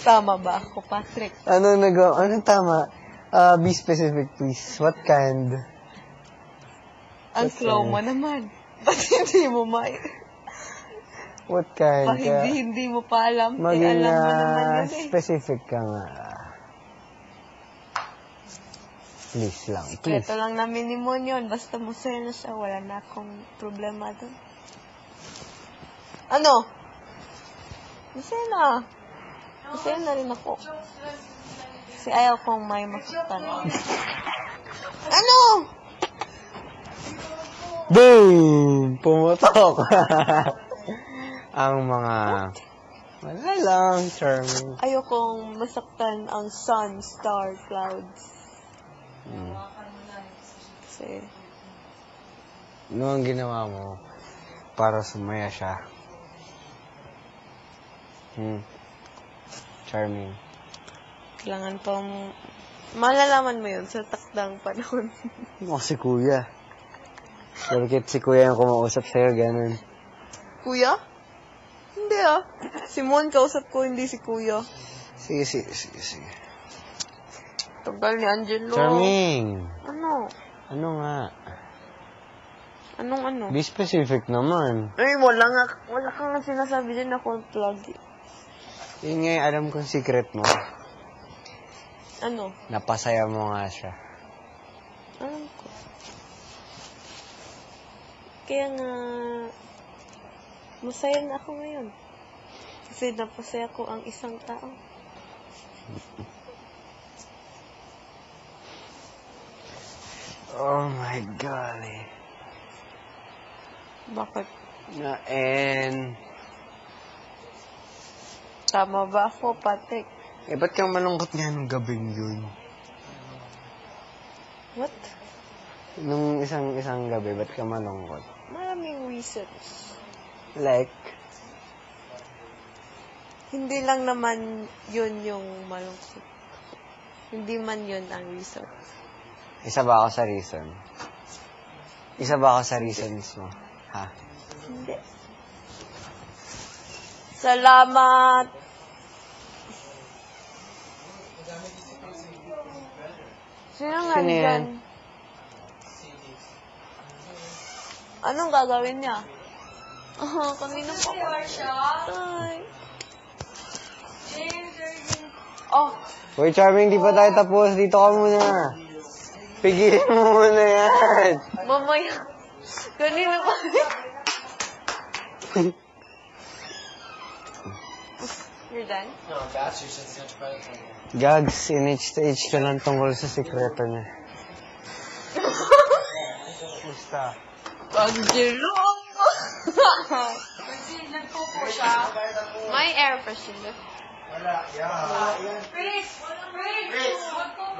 Tama ba ako, Patrick? Anong tama? Be specific, please. What kind? Ang slow mo naman. Ba't hindi mo What kind? Pag hindi mo pa alam, maging, alam mo naman yun specific ka nga. Please lang, please. Ito lang namin ni Mon yun. Basta masaya na siya. Wala na akong problema doon. Ano? Masaya na. Masaya na rin ako. Kasi ayaw kong may masaktan. Ano? Boom! Pumutok! Ang mga... Wala lang, charming. Ayaw kong masaktan ang sun, star, clouds. Kasi... Ano ang ginawa mo para sumaya siya? Charming. Kailangan pang... Malalaman mo yun sa takdang panahon. Ako si Kuya. Bakit si Kuya yung kumausap sa'yo, ganun? Kuya? Hindi Si Mon kausap ko, hindi si Kuya. Sige. Tagal ni Angelo. Charming! Ano? Ano nga? Anong ano? Be specific naman. Ay, wala kang nga sinasabi din ako lagi. Yun nga yung alam kong secret mo. Ano? Napasaya mo nga siya. Alam ko. Kaya nga, masaya na ako ngayon. Kasi napasaya ko ang isang tao. Oh my golly. Bakit? Tama ba ako, Patrick? Ba't kang malungkot nga nung gabing yun? What? Nung isang gabi, ba't ka malungkot? Maraming reasons. Like? Hindi lang naman yun yung malungkot. Hindi man yun ang reason. Isa ba ako sa reason? Isa ba ako sa reasons mo? Ha? Hindi. Salamat! Sino nga Sino yan? dyan? Anong gagawin niya? Kanina pa ako. Hi. Oh. Uy, Charming, di pa tayo tapos. Dito ka muna. Pigilin mo muna yan. Mamaya. Kanina pa. You're done? No, bachelor's in such private. Gags, in-H ka lang tungkol sa sikreto niya. Basta. Angelo! Kasi nagpupo siya. May air freshener.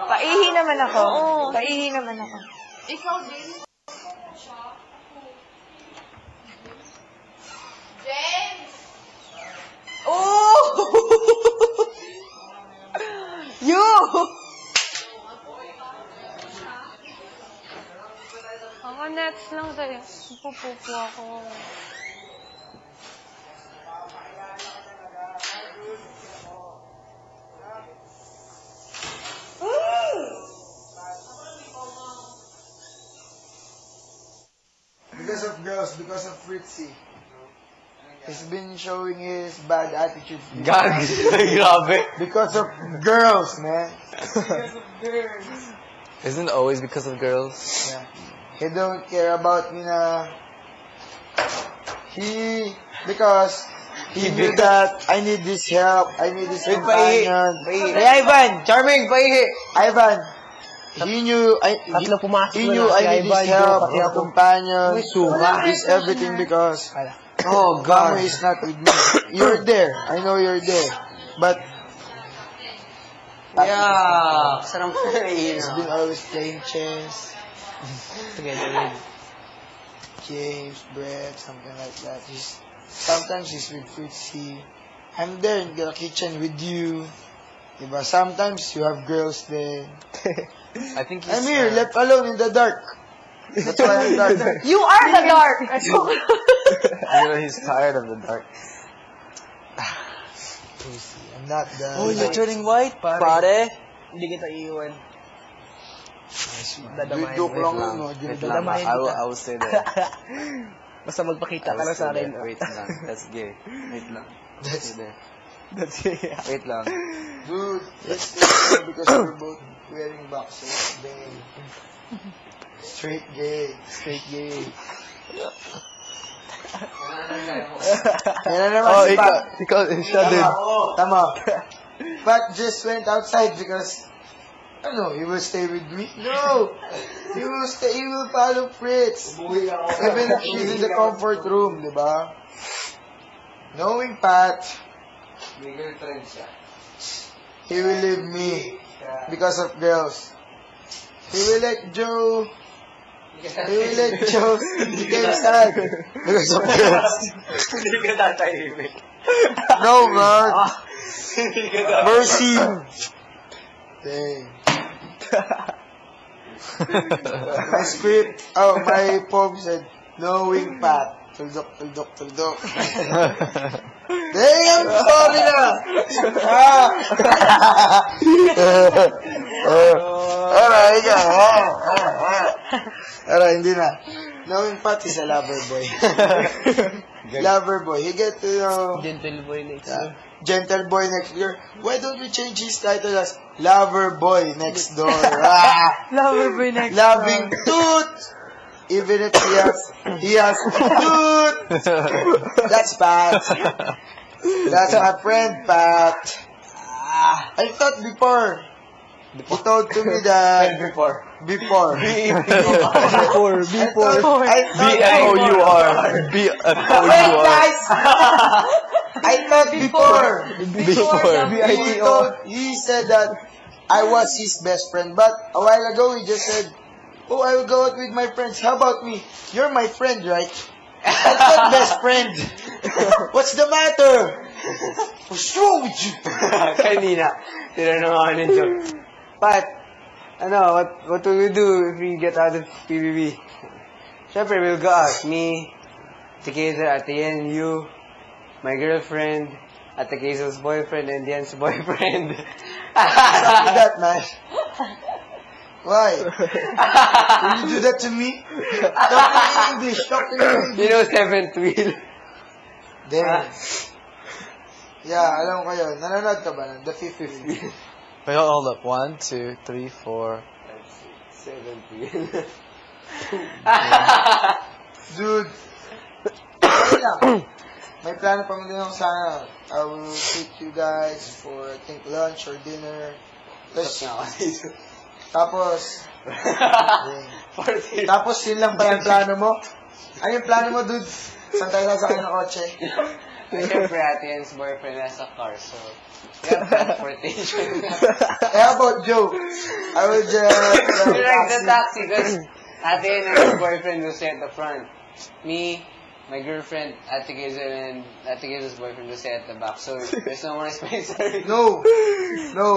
Paihi naman ako. Paihi naman ako. Ikaw din. James! Oh! You! Ako next lang sa'yo. Pupupo ako. Because of girls, because of Fritzy. He's been showing his bad attitude. Gags, grabe. Because of girls, man. Isn't it always because of girls? Yeah. He don't care about me na. Because he knew that I need this help, I need this companion. Hey, Ivan! Charming, paihi! Ivan, he knew I need this help, this companion, this everything because Oh, Mama God. is not with me. You're there. I know you're there. But Yeah, sarang he's been always playing chess together with James, Brett, something like that. Sometimes he's with Fritzy. I'm there in the kitchen with you. Diba? Sometimes you have girls there. I think he's... I'm here, left alone in the dark. That's why I'm dark. You are the dark! You know, he's tired of the dark. pussy. I'm not done. Oh, you're turning white, pare. Hindi kita iiwan. Dadamahin joke lang yun, no? Wait lang. I will stay there. Basta magpakita I ka will lang sa stay akin. there. Wait lang. That's gay. Wait lang. That's, Stay there. That's it. Wait lang. dude, let's stay there because we're both wearing boxers. Babe. Straight gay. Straight gay. Yan na naman si Pat. siya din. Tama. Pat just went outside because, I don't know, he will stay with me. No! He will stay, he will follow Fritz. Even if she's in the comfort room, di ba? Knowing Pat, he will leave me because of girls. He will let Joe become sad because of girls. Hindi ka tatahimik. No, man. Mercy. Dang. My script, my poem said, knowing Pat. Tuldok. Dang, I'm sorry na. Alright, hindi na. Knowing Pat is a lover boy. Lover boy. He get to know. Gentle boy next door. Gentle boy next door. Why don't we change his title as Lover Boy Next Door? Lover boy next Loving tooth. Even if he has tooth. That's Pat. That's my friend Pat. I thought before. He told to me that before. I thought B-F-O-U-R. Wait, guys! I thought before. He said that I was his best friend. But a while ago, he just said, oh, I will go out with my friends. How about me? You're my friend, right? That's not best friend. What's the matter? What's wrong with you? Kanina, tinanong ako ni Joe. Pat, what will we do if we get out of PBB? Siyempre, we'll go out. Me, together at the end, you, my girlfriend, at the Hazel's boyfriend, and Dian's boyfriend. Stop with that, man. Why? Will you do that to me? Talk to me in English. Talk to me in English. You know, seventh wheel. Damn. Yeah, alam ko yun. Nanonood ka ba? The fifth wheel. Wait, hold up. 1, 2, 3, 4. Seventh wheel. Dude. Okay lang. May plano pa din ako sana. I will take you guys for, I think, lunch or dinner. Tapos, tapos yun lang ba yung plano mo? Ano yung plano mo, dude? Saan tayo sasakay ng kotse? Siyempre, at Ian's boyfriend has a car, so we have transportation. How about Joe? I will just... We like the taxi because Ate Ian and her boyfriend will stay at the front. Me, my girlfriend, Ate Hazel, and Ate Hazel's boyfriend will stay at the back. So there's no more space. No,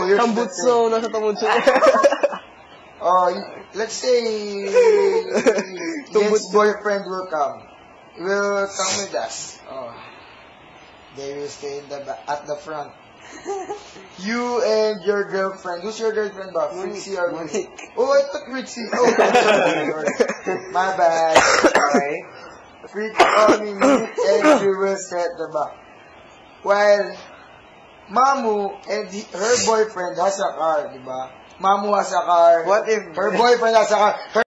you're... Tambutso, nasa tambutso. Let's say Yen's boyfriend will come. Will come with us. They will stay in at the front. You and your girlfriend. Who's your girlfriend, ba? Fritzy or Monique? Oh, I thought Fritzy. Oh, sorry. My bad. Okay. Fritzy only Monique and you will stay at the back. While Mamu and her boyfriend has a car, di ba? Mamu has a car. What if her boyfriend has a car?